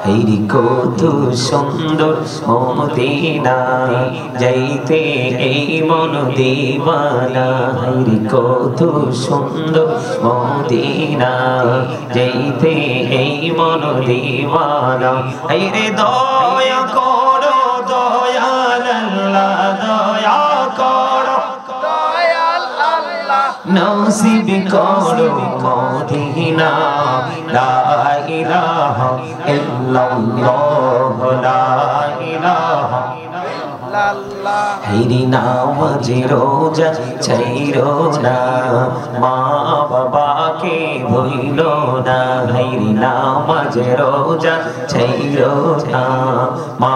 হেরি কত সুন্দর মদিনা যাইতে এই মন দিবানা। হেরি কত সুন্দর মদিনা যাইতে এই মন দিবানা। হেরে দয়া করো দয়াল আল্লাহ, দয়া করো দয়াল আল্লাহ, নসিব করো মদিনা। লা ইলাহা ইল্লাল্লাহ, লা ইলাহা ইল্লাল্লাহ। হেরি নামাজ রোজা ছাইরো না, মা বাবাকে ভুইলো না। হেরি নামাজ রোজা ছাইরো না, মা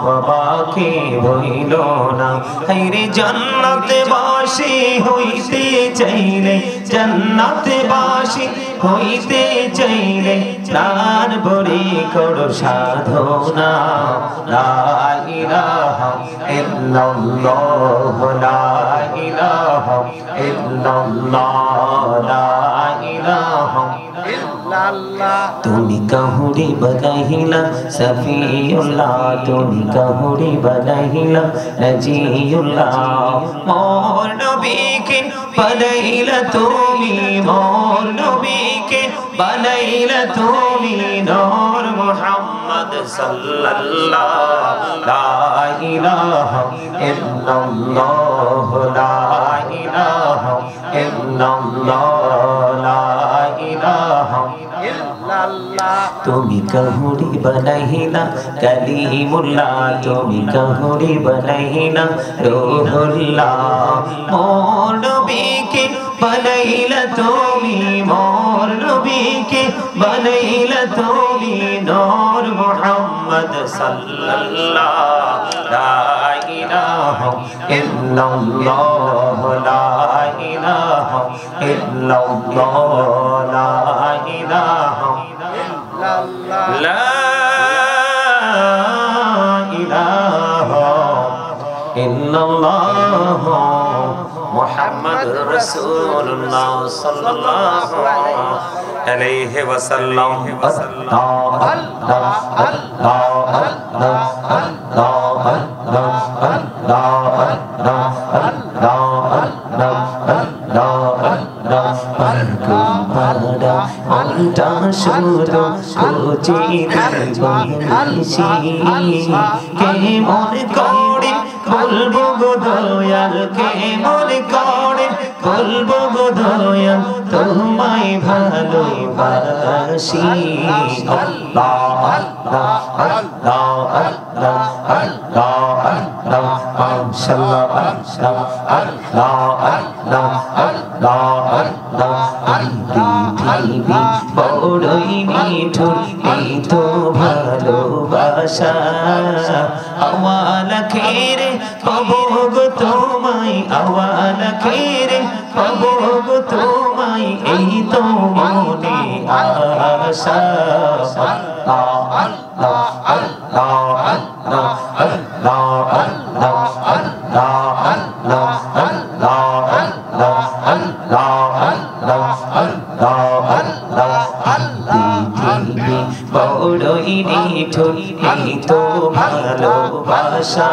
বাবাকে ভুইলো না। হেরি জান্নাতে বাসী হইতে চাইলে, জান্নাতে বাসী হইতে চাইলে প্রাণ ভরে করো সাধনা। লা ইলাহা ইল্লাল্লাহ, লা ইলাহা ইল্লাল্লাহ, লা ইলাহা ইল্লাল্লাহ। তুমি কাহুরি বানাইলা সফিউল্লাহ, তুমি কাহুরি বানাইলা নজিউল্লাহ। মোর নবীকে বানাইলা তুমি, মোর নবীকে বানাইলা তুমি নূর মুহাম্মদ সাল্লাল্লাহ। লা ইলাহা ইল্লাল্লাহ, লা ইলাহা ইল্লাল্লাহ, লা ইলাহা ইল্লাল্লাহ। তুমি কাহুরি বানাইলা কালিমুল্লাহ, তুমি কাহুরি বানাইলা রূহুল্লাহ। মোর নবীকে বানাইলা তুমি, মোর নবীকে বানাইলা তুমি নূর মুহাম্মদ সাল্লাল্লাহ। লা ইলাহা ইল্লাল্লাহ, লা ইলাহা ইল্লাল্লাহ, লা ইলাহা ইল্লাল্লাহ, লা ইলাহা ইল্লাল্লাহ মুহাম্মাদুর রাসূলুল্লাহ সাল্লাল্লাহু আলাইহি ওয়াসাল্লাম। আল্লাহ আল্লাহ আল্লাহ আল্লাহ আল্লাহ আল্লাহ আল্লাহ আল্লাহ আল্লাহ পারকুম পারা মনটা শুধু খুঁজিছি, কেমন করে বলবো গো দয়াল, কেমন করে বলবো গো দয়াল তোমায় ভালোবাসি। আল্লাহ আল্লাহ আল্লাহ আল্লাহ আল্লাহ আল্লাহ মাশাআল্লাহ আল্লাহ আল্লাহ আল্লাহ আল্লাহ। পৃথিবী বড়ই মিঠুর এই তো ভালোবাসা, আওয়াল খেরে পাবো গো তোমায়, আওয়াল খেরে পাবো গো তোমায় এই তো মনে আশা। আল্লাহ আল্লাহ আল্লাহ আল্লাহ আল্লাহ আল্লাহ আল্লাহ আল্লাহ আল্লাহ আল্লাহ আল্লাহ আল্লাহ আল্লাহ। পৃথিবী বড়ই নিঠুর এই তো ভালোবাসা,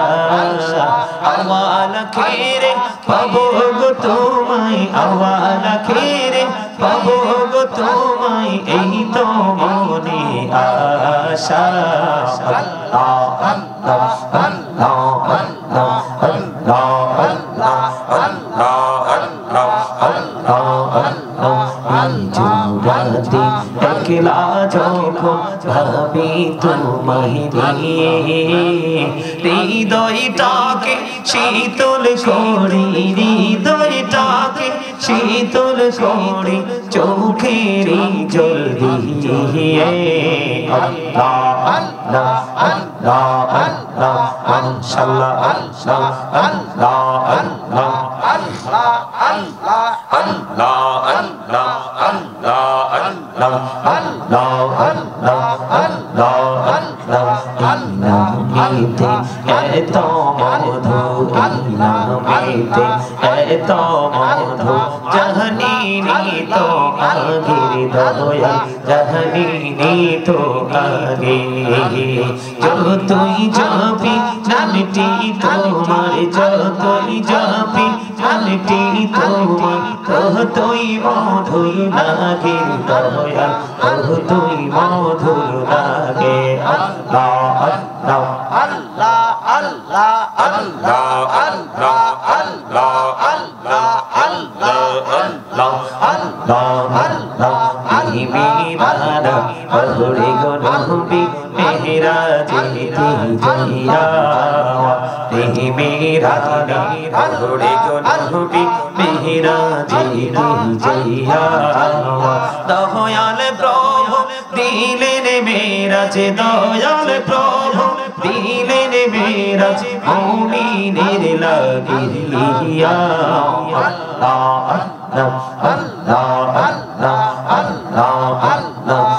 আওয়াল খেরে পাবো গো তোমায়, আওয়াল খেরে পাবো গো তোমায় এই তো মনে আশা। আল্লাহ আল্লাহ আল্লাহ আল্লাহ আল্লাহ আল্লাহ আল্লাহ আল্লাহ আল্লাহ। একলা যখন ভাবি তোমায় নিয়ে, হৃদয়টাকে শীতল করি, হৃদয়টাকে শীতল করি চোখের জল দিয়ে। আল্লাহ আল্লাহ আল্লাহ আল্লাহ মাশাআল্লাহ আল্লাহ আল্লাহ আল্লাহ আল্লাহ আল্লাহ আল্লাহ আল্লাহ আল্লাহ আল্লাহ আল্লাহ আল্লাহ আল্লাহ আল্লাহ এই নামেতে এত মধু এই নামেতে এত মধু জাহানি তো আগের দয়া জাহানি তো আগে যতই যাবি নামটি তোমার যতই যাবি নামটি তোমার ততই মধুর লাগে দয়া ততই মধুর লাগে আল্লাহ আল্লাহ আল্লাহ আল্লাহ আল্লাহ আল্লাহ আল্লাহ আল্লাহ আল্লাহ আল্লাহ আল্লাহ আল্লাহ মিরানা বড়ে গনবি মেরাজে দিয়া তেহি মিরানা বড়ে গনবি মেরাজে দিয়া দয়াল প্রভু দিলেন মেরাজে দয়াল প্রভু দিলেন মেরাজ মুমিনের লাগিয়া আল্লাহ আল্লাহ আল্লাহ আল্লাহ আল্লাহ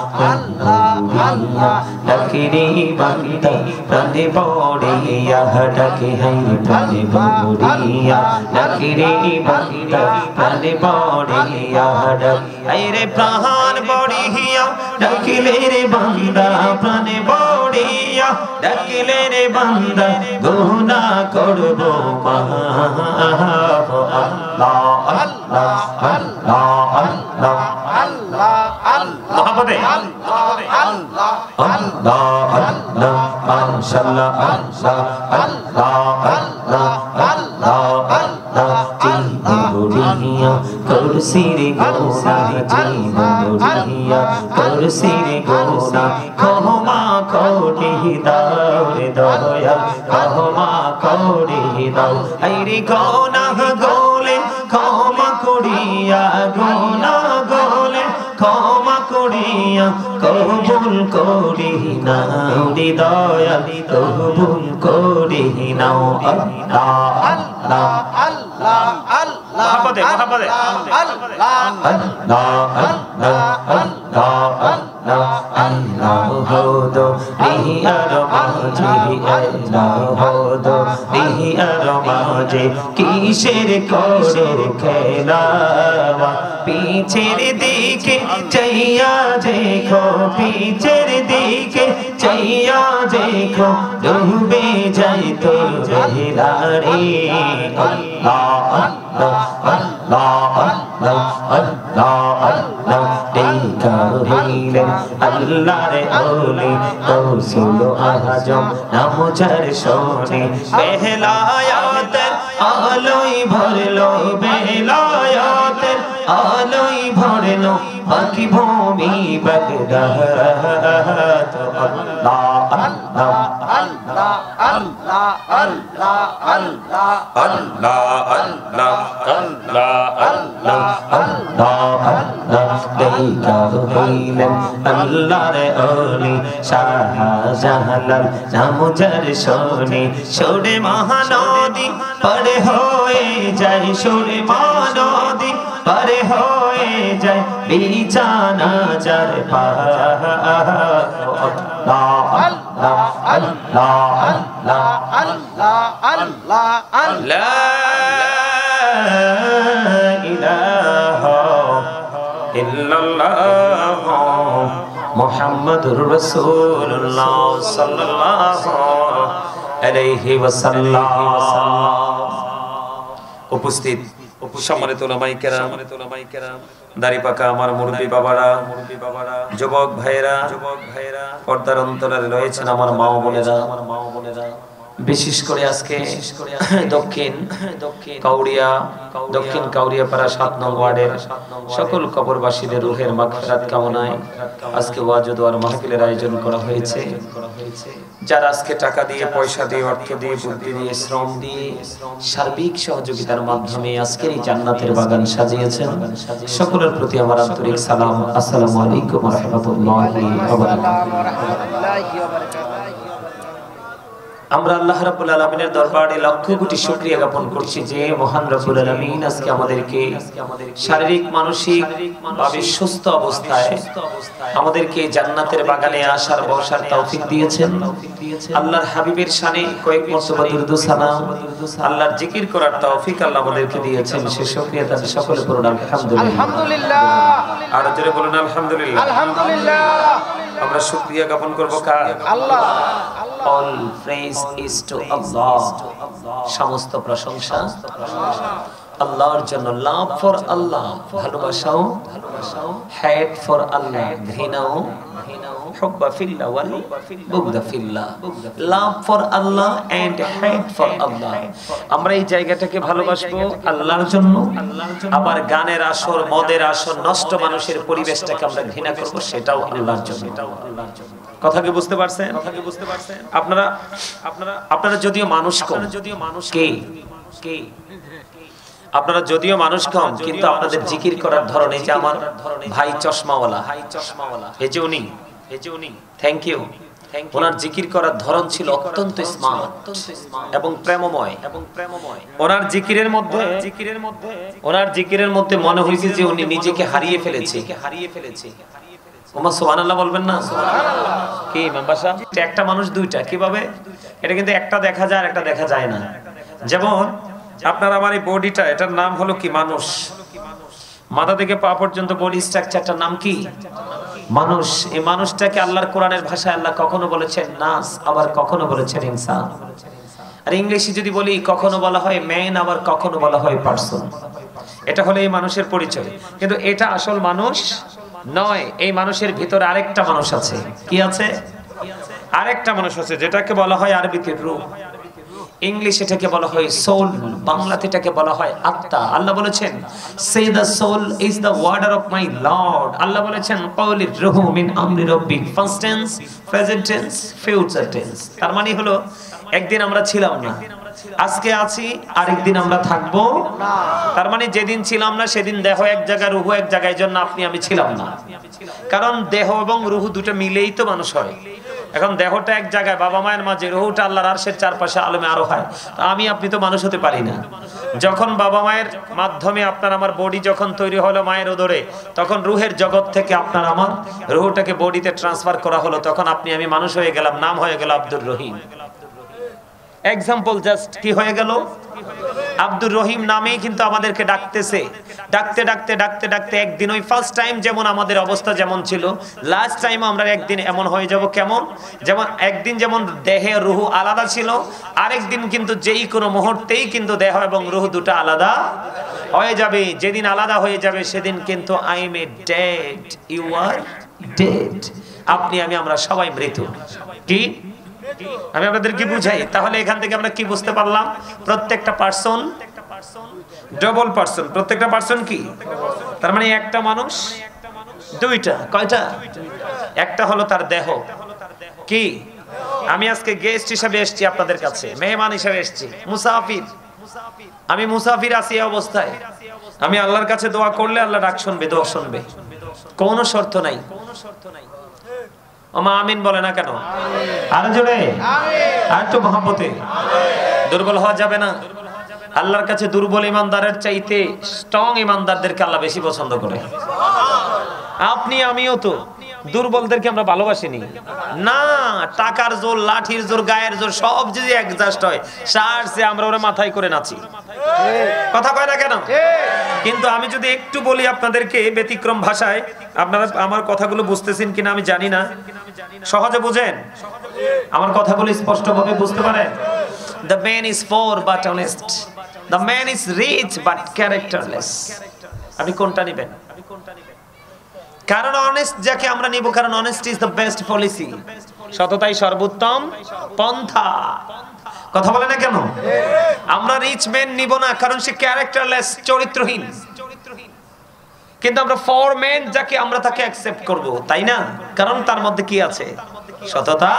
আল্লাহ ডাকিরে বান্দা প্রাণে পড়িয়া ডাকে হাই প্রাণে পড়িয়া ডাকিরে বান্দা প্রাণে পড়িয়া ডাকে রে প্রাণ পড়িয়া ডাকিলে রে বান্দা প্রাণে পড়িয়া ডাকিলে রে বান্দা গুনাহ করব মাফ আল্লাহ আল্লাহ আল্লাহ আল্লাহ আল্লাহ আল্লাহ আল্লাহ আল্লাহ আল্লাহ মাশাআল্লাহ আল্লাহ আল্লাহ আল্লাহ আল্লাহ আল্লাহ জীবনিয়া কুরসির গোনা জীবনিয়া কুরসির গোনা ক্ষমা করে দাও রে দয়া ক্ষমা করে দাও আইরে গোনাহ গোলে ক্ষমা করিয়া গুনাহ গোলে ক্ষমা করিয়া কবুল করি নাও দয়াল কবুল করি নাও আল্লাহ আল্লাহ আল্লাহ আল্লাহ মহব্বতে মহব্বতে আল্লাহ আল্লাহ আল্লাহ আল্লাহ আল্লাহ আল্লাহ হদো নিয়ার মাঝে আল্লাহ হদো নিয়ার মাঝে কিসের করো খেলা পিছের দিকে চাইয়া দেখো পিছের দিকে চাইয়া দেখো ডুবে যাই তো বেলারে আল্লাহ আল্লাহ আল্লাহ আল্লাহ আল্লাহ আল্লাহ দেখা হইলেন আল্লাহর ওলি রাসূল আজম নাম যার শোনে বেলায়াতের আলোয় ভরলো বেলায়াতের আলোয় ভরলো বাকি ভূমি বাগদাদ আল্লাহ আল্লাহ আল্লাহ আল্লাহ আল্লাহ আল্লাহ আল্লাহ আল্লাহ আল্লাহ আল্লাহ আল্লাহ আল্লাহ দেখা হইলেন আল্লাহর ওলি শাহজালাল নাম যার শোনে সুরে মহানদী পারে হয়ে যায় সুরে মহানদী পারে হয়ে যায় বিছানা যার পার আল্লাহ আল্লাহ আল্লাহ আল্লাহ আল্লাহ আল্লাহ আল্লাহ ইলাহা ইল্লাল্লাহ মুহাম্মাদুর রাসূলুল্লাহ সাল্লাল্লাহু আলাইহি ওয়াসাল্লাম। উপস্থিত সম্মানিত উলামায়ে কেরাম, দাড়ি পাকা আমার মুরব্বি বাবারা, যুবক ভাইরা, পর্দার অন্তরালে রয়েছেন আমার মা ও বোনেরা, বিশেষ করে আজকে দক্ষিণ কাউরিয়াপাড়া 7 নং ওয়ার্ডের সকল কবরবাসীদের রূহের মাগফিরাত কামনায় আজকে ওয়াজ ও দোয়ার মাহফিলের আয়োজন করা হয়েছে। যারা আজকে টাকা দিয়ে, পয়সা দিয়ে, অর্থ দিয়ে, বুদ্ধি দিয়ে, শ্রম দিয়ে, সার্বিক সহযোগিতার মাধ্যমে আজকের এই জান্নাতের বাগান সাজিয়েছেন, সকলের প্রতি আমার আন্তরিক সালাম। আসসালামু আলাইকুম ওয়া রাহমাতুল্লাহি ওয়া বারাকাতুহু। আমরা আল্লাহ রাব্বুল আলামিনের দরবারে লক্ষ কোটি শুকরিয়া জ্ঞাপন করছি যে মহান রব্বুল আলামিন আজকে আমাদেরকে শারীরিক মানসিক ভাবে সুস্থ অবস্থায় আমাদেরকে জান্নাতের বাগানে আসার বসার তৌফিক দিয়েছেন। আল্লাহর হাবিবের শানে কয়েক মর্তবা দুরূদ সালাম আল্লাহর জিকির করার তৌফিক আল্লাহ আমাদেরকে দিয়েছেন। সে শুকরিয়া তার সকলে পড়ুন আলহামদুলিল্লাহ। আলহামদুলিল্লাহ। আর জোরে বলুন আলহামদুলিল্লাহ। আলহামদুলিল্লাহ। আমরা শুকরিয়া জ্ঞাপন করব কার? আল্লাহ। All praise is to Allah. সমস্ত প্রশংসা আল্লাহর জন্য। লাভ ফর আল্লাহ, ভালোবাসাও হেট ফর আল্লাহ, ঘৃণাও হুব্বা ফিল্লাহ ওয়াল বুগদা ফিল্লাহ। Love for Allah and hate for Allah. আমরা এই জায়গাটাকে ভালোবাসবো আল্লাহর জন্য, আবার গানের আসর, মদের আসর, নষ্ট মানুষের পরিবেশটাকে আমরা ঘৃণা করব, সেটাও আল্লাহর জন্য। কথা কি বুঝতে পারছেন? আপনারা যদিও মানুষ কম, আপনারা যদিও মানুষ কম, কিন্তু আপনাদের জিকির করার ধরন, এই যে আমার ভাই চশমাওয়ালা, এই যে উনি, থ্যাংক ইউ। ওনার জিকির করার ধরন ছিল অত্যন্ত স্মার্ট এবং প্রেমময়। ওনার জিকিরের মধ্যে মনে হয়েছে যে উনি নিজেকে হারিয়ে ফেলেছে। ওমা সুবহানাল্লাহ বলবেন না? কি ইমাম বাসা, একটা মানুষ দুইটা কিভাবে? এটা কিন্তু একটা দেখা যায় আর একটা দেখা যায় না। যেমন আপনার আমার এই বডিটা, এটার নাম হলো কি? মানুষ। মাথা থেকে পা পর্যন্ত বডি স্ট্রাকচারটার নাম কি? মানুষ। এই মানুষটাকে আল্লাহর কোরআনের ভাষায় আল্লাহ কখনো বলেছেন নাস, আবার কখনো বলেছেন ইনসান। আর ইংলিশে যদি বলি, কখনো বলা হয় ম্যান, আবার কখনো বলা হয় পারসন। এটা হলো এই মানুষের পরিচয়, কিন্তু এটা আসল মানুষ নয়। এই মানুষের ভিতরে আরেকটা মানুষ আছে। কি আছে? আরেকটা মানুষ আছে, যেটাকে বলা হয় আরবিতে রূহ, ইংলিশে এটাকে বলা হয় সোল, বাংলাতে এটাকে বলা হয় আত্মা। আল্লাহ বলেছেন সে the soul is the order of my Lord. Allah বলেছেন কওলির রূহ মিন আমরি রব্বি, first tense, present tense, future tense. তার মানে হলো একদিন আমরা ছিলাম না, আজকে আছি, আরেকদিন আমরা থাকবো না। তার মানে যেদিন ছিলাম না সেদিন দেহ এক জায়গায়, রূহ এক জায়গায়, জন্য আপনি আমি ছিলাম না। কারণ দেহ এবং রূহ দুটো মিলেই তো মানুষ হয়। এখন দেহটা এক জায়গায় বাবা মায়ের মাঝে, রূহটা আল্লাহর আরশের চারপাশে আলমে আরো হয়। আমি আপনি তো মানুষ হতে পারি না। যখন বাবা মায়ের মাধ্যমে আপনার আমার বডি যখন তৈরি হলো মায়ের উদরে, তখন রূহের জগৎ থেকে আপনার আমার রূহটাকে বডিতে ট্রান্সফার করা হলো, তখন আপনি আমি মানুষ হয়ে গেলাম, নাম হয়ে গেল আব্দুর রহিম। এক্সাম্পল জাস্ট কি হয়ে গেল? আব্দুর রহিম নামেই কিন্তু আমাদেরকে ডাকতেছে। ডাকতে ডাকতে ডাকতে ডাকতে একদিন ওই ফার্স্ট টাইম যেমন আমাদের অবস্থা যেমন ছিল, লাস্ট টাইম আমরা একদিন এমন হয়ে যাব। কেমন? যেমন একদিন যেমন দেহে রূহ আলাদা ছিল, আরেকদিন কিন্তু যেই কোনো মুহূর্তেই কিন্তু দেহ এবং রূহ দুটো আলাদা হয়ে যাবে। যেদিন আলাদা হয়ে যাবে সেদিন কিন্তু I am a dead, you are dead. আপনি আমি আমরা সবাই মৃত। কি আমি আপনাদের কি বুঝাই? তাহলে এখান থেকে আমরা কি বুঝতে পারলাম? প্রত্যেকটা পার্সন ডবল পার্সন। প্রত্যেকটা পার্সন কি? তার মানে একটা মানুষ দুইটা। কয়টা? একটা হলো তার দেহ। কি? আমি আজকে গেস্ট হিসেবে এসেছি আপনাদের কাছে, মেহমান হিসেবে এসেছি, মুসাফির। আমি মুসাফির আছি এই অবস্থায়। আমি আল্লাহর কাছে দোয়া করলে আল্লাহ ডাক শুনবে, দোয়া শুনবে, কোনো শর্ত নাই। ওমা আমিন বলে না কেন? আরো জোরে, আর একটু মহব্বতে। দুর্বল হওয়া যাবে না। আল্লাহর কাছে দুর্বল ইমানদারের চাইতে স্ট্রং ইমানদারদেরকে আল্লাহ বেশি পছন্দ করে। আপনি আমিও তো দুর্বলদেরকে আমরা ভালোবাসিনি না। টাকার জোর, লাঠির জোর, গায়ের জোর সব যদি অ্যাডজাস্ট হয়, সারছে আমরা ওরা মাথায় করে নাচি। কথা কয় না কেন? কিন্তু আমি যদি একটু বলি আপনাদেরকে ব্যতিক্রম ভাষায়, আপনারা আমার কথাগুলো বুঝতেছেন কিনা আমি জানি না। সহজে বুঝেন? আমার কথাগুলো স্পষ্টভাবে বুঝতে পারেন? The man is poor but honest. The man is rich but characterless. আপনি কোনটা নেবেন? কারণ অনেস্ট যাকে আমরা নিব, কারণ honest is the best policy. সততাই সর্বোত্তম পন্থা। কথা বলে না কেন? আমরা রিচ ম্যান নিব না, কারণ সে ক্যারেক্টারলেস, চরিত্রহীন। কিন্তু আমরা ফর ম্যান যাকে আমরা তাকে অ্যাকসেপ্ট করব, তাই না? কারণ তার মধ্যে কি আছে? সততা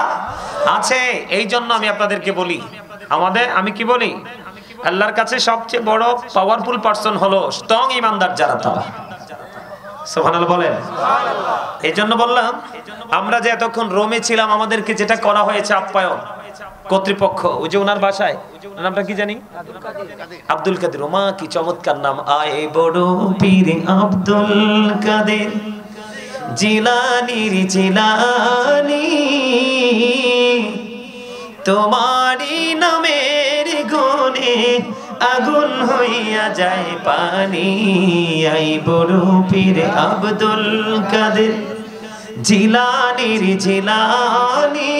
আছে। এই জন্য আমি আপনাদেরকে বলি, আমি কি বলি? আল্লাহর কাছে সবচেয়ে বড় পাওয়ারফুল পারসন হলো স্ট্রং ইমানদার যারা, তারা। সুবহানাল্লাহ বলেন। এই জন্য বললাম, আমরা যে এতক্ষণ রোমে ছিলাম, আমাদেরকে যেটা করা হয়েছে আপ্যায়ন, কর্তৃপক্ষ, ওই যে ওনার বাসায়, নামটা কি জানি, আব্দুল কাদের। ওমা কি চমৎকার নাম, আয় বড় পীর আব্দুল কাদের জিলানির জিলানি, তোমারি নামের গুণে আগুন হইয়া যায় পানি। আই বড় পীর আব্দুল কাদের জিলানির জিলানি,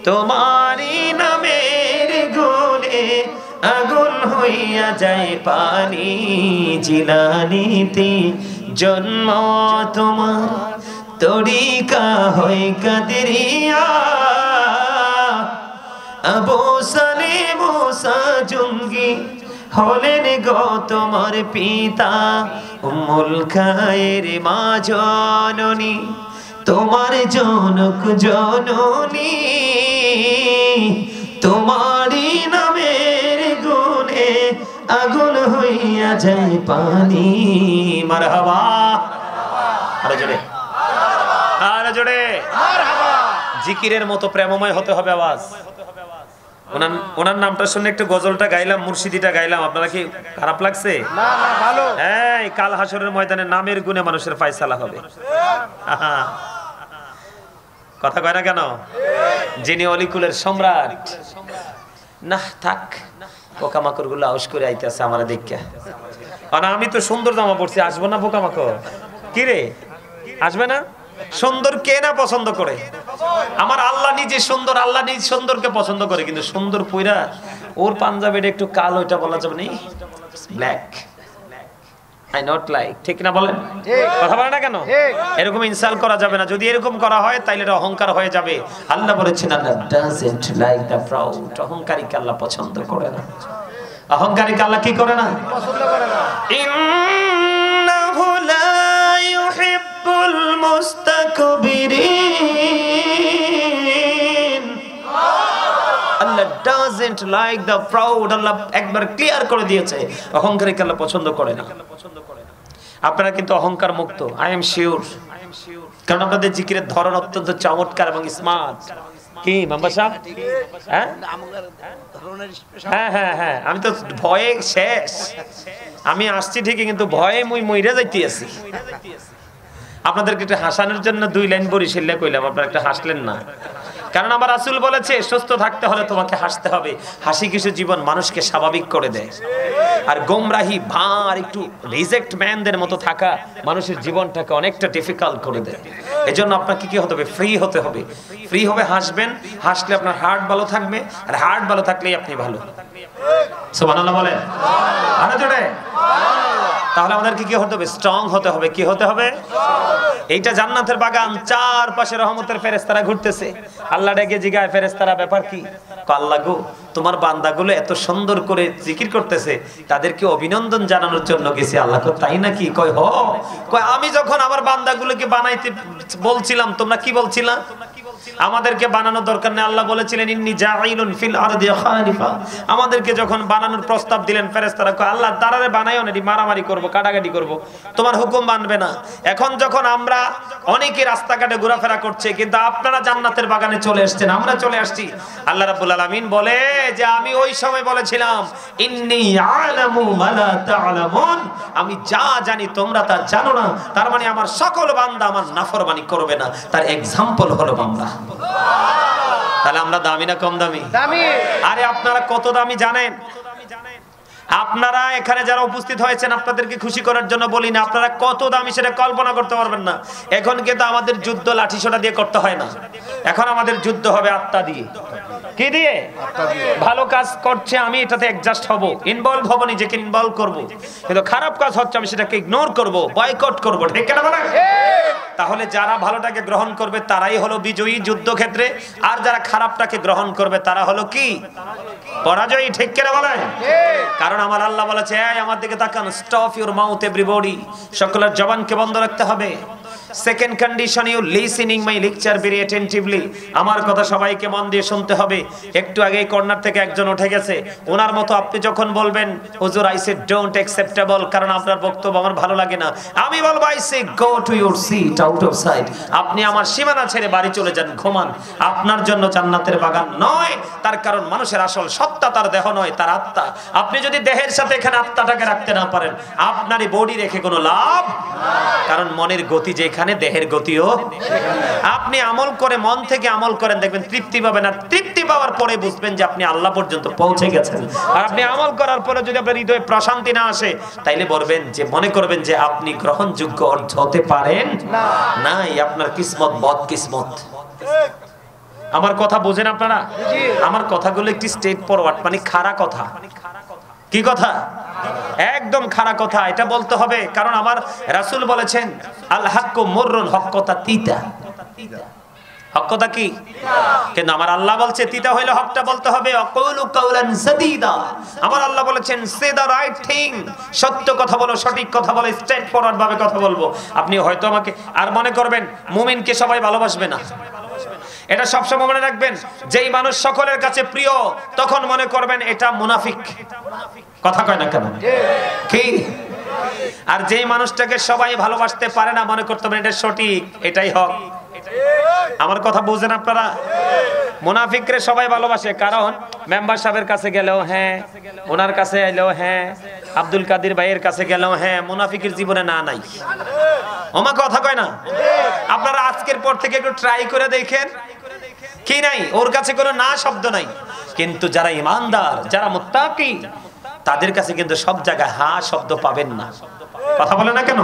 তোমারি নামের গুণে আগুন হইয়া যায় পানি। জিলানিতে জন্ম তোমার, তরিকা হয় কাদেরিয়া। আবু সালেম মুসা জঙ্গি হলেন গো তোমার পিতা। উম্মুল খায়ের মা জননী, তোমার জনক জননী, তোমারি নামের গুণে আগুন হইয়া যায় পানি। মারহাবা, আরে জোরে, আরে জোরে মারহাবা। জিকিরের মতো প্রেমময় হতে হবে আওয়াজ। ওনার নামটা শুনে একটু গজলটা গাইলাম, মুর্শিদিটা গাইলাম, আপনারা কি খারাপ লাগছে? না না ভালো। হ্যাঁ, কাল হাসরের ময়দানে নামের গুণে মানুষের ফায়সালা হবে। কথা কয় না কেন? যিনি অলিকুলের সম্রাট। না থাক, পোকামাকড় গুলো আউশ করে আইতেছে আমার দেখা। আমি তো সুন্দর জামা পড়ছি, আসবো না পোকামাকড়? কি রে, আসবে না? সুন্দর কে না পছন্দ করে? আমার আল্লাহ নিজে সুন্দর, আল্লাহ নিজ সুন্দরকে পছন্দ করে। কিন্তু সুন্দর পয়রা ওর পাঞ্জাবিটা একটু কালো, এটা বলা যাবে না, ব্ল্যাক, আই নট লাইক। ঠিক না বলেন? কথা বলে না কেন? এরকম ইনসাল্ট করা যাবে না। যদি এরকম করা হয় তাহলে এটা অহংকার হয়ে যাবে। আল্লাহ বলেছেন, আল্লাহ ডাজন্ট লাইক দ্য প্রাউড। অহংকারীকে আল্লাহ পছন্দ করে না। অহংকারীকে আল্লাহ কি করে না? পছন্দ করে না। ইন্নাহু লা ইউহিব্বুল মুস্তাকবিরিন। আল্লাহ ডাজন্ট লাইক দ্য প্রাউড। আল্লাহ একবার ক্লিয়ার করে দিয়েছে, অহংকারীকে আল্লাহ পছন্দ করে না। আপনারা কিন্তু অহংকার মুক্ত, আই এম শিওর। কারণ আপনাদের জিকিরের ধরন অত্যন্ত চমৎকার এবং স্মার্ট। কি মাম্বা সাহেব? হ্যাঁ হ্যাঁ হ্যাঁ, আমি তো ভয়ে শেষ। আমি আসছি ঠিকই, কিন্তু ভয়ে মুই মইরা যাইতে আছি। আপনাদেরকে একটু হাসানোর জন্য 2 লাইন বরিশালে কইলাম, আপনারা একটা হাসলেন না। কারণ আমার রাসূল বলেছে, সুস্থ থাকতে হলে তোমাকে হাসতে হবে। হাসি কিছু জীবন মানুষকে স্বাভাবিক করে দেয়। আর গোমরাহি ভার একটু রিজেক্ট ম্যানদের মতো থাকা মানুষের জীবনটাকে অনেকটা ডিফিকাল্ট করে দেয়। এজন্য আপনাকে কি হতে হবে? ফ্রি হতে হবে। ফ্রি হবে, হাসবেন। হাসলে আপনার হার্ট ভালো থাকবে, আর হার্ট ভালো থাকলেই আপনি ভালো। সুবহানাল্লাহ বলেন। আরে জোরে। তাহলে আমাদেরকে কি হতে হবে? স্ট্রং হতে হবে। কি হতে হবে? এইটা জান্নাতের বাগান, চারপাশে রহমতের ফেরেশতারা ঘুরতেছে। আল্লাহ ডেকে জিগায়, ফেরেশতারা ব্যাপার কি? আল্লাহ গো, তোমার বান্দাগুলো এত সুন্দর করে জিকির করতেছে, তাদেরকে অভিনন্দন জানানোর জন্য গেছি। আল্লাহ কয় তাই নাকি? কয় হ। কয় আমি যখন আমার বান্দাগুলোকে বানাইতে বলছিলাম, তোমরা কি বলছিলা? আমাদেরকে বানানোর দরকার নেই। আল্লাহ বলেছিলেন, ইন্নী জাঈলুন ফিল আরদি খলিফা। আমাদেরকে যখন বানানোর প্রস্তাব দিলেন, ফেরেশতারা কয় আল্লাহ তারারে বানাইও না, মারামারি করব, কাটাকাটি করব, তোমার হুকুম মানবে না। এখন যখন আমরা অনেকে রাস্তাঘাটে ঘোরাফেরা করছে, কিন্তু আপনারা জান্নাতের বাগানে চলে আসছেন, আমরা চলে আসছি। আল্লাহ রাব্বুল আলামিন বলে যে আমি ওই সময় বলেছিলাম, ইন্নী আ'লামু মা লা তা'লামুন, আমি যা জানি তোমরা তা জানো না। তার মানে আমার সকল বান্দা আমার নাফরমানি করবে না। তার এক্সাম্পল হলো বান্দা। তাহলে আমরা দামি না কম দামি? দামি। আরে আপনারা কত দামি জানেন? আপনারা এখানে যারা উপস্থিত হয়েছেন, আপনাদেরকে খুশি করার জন্য বলি না, আপনারা কত দামি সেটা কল্পনা করতে পারবেন না। এখন কিন্তু আমাদের যুদ্ধ লাঠি সোটা দিয়ে করতে হয় না। এখন আমাদের যুদ্ধ হবে আত্মা দিয়ে। কি দিয়ে? ভালো কাজ করছে আমি এটাতে অ্যাডজাস্ট হব, ইনভলভ হব, নিজেকে ইনভলভ করব। কিন্তু খারাপ কাজ হচ্ছে আমি সেটাকে ইগনোর করব, বয়কট করব। ঠিক কেন বলেন? তাহলে যারা ভালোটাকে গ্রহণ করবে তারাই হলো বিজয়ী যুদ্ধক্ষেত্রে, আর যারা খারাপটাকে গ্রহণ করবে তারা হলো কি? পরাজয়ী। ঠিক কেন বলেন? কারণ আমার আল্লাহ বলেছে, এই আমার দিকে তাকান, স্টপ ইউর মাউথ এভরিবডি, সকলের জবানকে বন্ধ রাখতে হবে। Second condition, you listening my lecture very attentively. আমার কথা সবাইকে মন দিয়ে শুনতে হবে। একটু আগে কর্নার থেকে একজন উঠে গেছে, ওনার মতো আপনি যখন বলবেন হুজুর আই সে ডোন্ট অ্যাকসেপ্টেবল, কারণ আপনার বক্তব্য আমার ভালো লাগে না, আমি বলবো I say go to your seat out of sight. আপনি আমার সীমানা ছেড়ে বাড়ি চলে যান, ঘুমান। আপনার জন্য জান্নাতের বাগান নয়, তার কারণ মানুষের আসল সত্তা তার দেহ নয়, তার আত্মা। আপনি যদি দেহের সাথে এখানে আত্মাটাকে রাখতে না পারেন, আপনার এই বডি রেখে কোনো লাভ, কারণ মনের গতি যেখানে দেহের গতিও। আপনি আমল করে মন থেকে আমল করেন, দেখবেন তৃপ্তি পাবেন, আর তৃপ্তি পাওয়ার পরে বুঝবেন যে আপনি আল্লাহ পর্যন্ত পৌঁছে গেছেন। আর আপনি আমল করার পরে যদি আপনার হৃদয়ে প্রশান্তি না আসে, তাইলে বলবেন যে, মনে করবেন যে আপনি গ্রহণযোগ্য অর্থ হতে পারেন নাই, আপনার কিসমত বদ কিসমত। আমার কথা বোঝেন আপনারা? আমার কথাগুলো একটি স্টেট ফরওয়ার্ড, মানে খাড়া কথা। কি কথা? একদম খাড়া কথা। এটা বলতে হবে, কারণ আমার রাসূল বলেছেন আল হাক্কু মুররুন, হক কথা তিতা। হক কথা কি? কিন্তু আমার আল্লাহ বলছে তিতা হইলে হকটা বলতে হবে। আকুলু কাওলান সাদীদা, আমার আল্লাহ বলেছেন সে দা রাইট থিং, সত্য কথা বলো, সঠিক কথা বলো, স্ট্রেট ফরওয়ার্ড ভাবে কথা বলবো। আপনি হয়তো আমাকে আর মনে করবেন মুমিনকে সবাই ভালোবাসবে না, এটা সবসময় মনে রাখবেন। যেই মানুষ সকলের কাছে প্রিয়, তখন মনে করবেন এটা মুনাফিক। কথা কয় না কেন? কি? আর যেই মানুষটাকে সবাই ভালোবাসতে পারে না, মনে করতে হবে এটা সঠিক, এটাই হক। আমার কথা বুঝেন আপনারা? মুনাফিকরে সবাই ভালোবাসে, কারণ মেম্বার সাহেবের কাছে গেলেও হ্যাঁ, ওনার কাছে এলেও হ্যাঁ, আব্দুল কাদের ভাইয়ের কাছে গেলেও হ্যাঁ। মুনাফিকের জীবনে না নাই। ওমা কথা কয় না? আপনারা আজকের পর থেকে একটু ট্রাই করে দেখেন, কি নাই, ওর কাছে কোনো না শব্দ নাই। কিন্তু যারা ইমানদার, যারা মুত্তাকি, তাদের কাছে কিন্তু সব জায়গায় হা শব্দ পাবেন না। কথা বলে না কেন?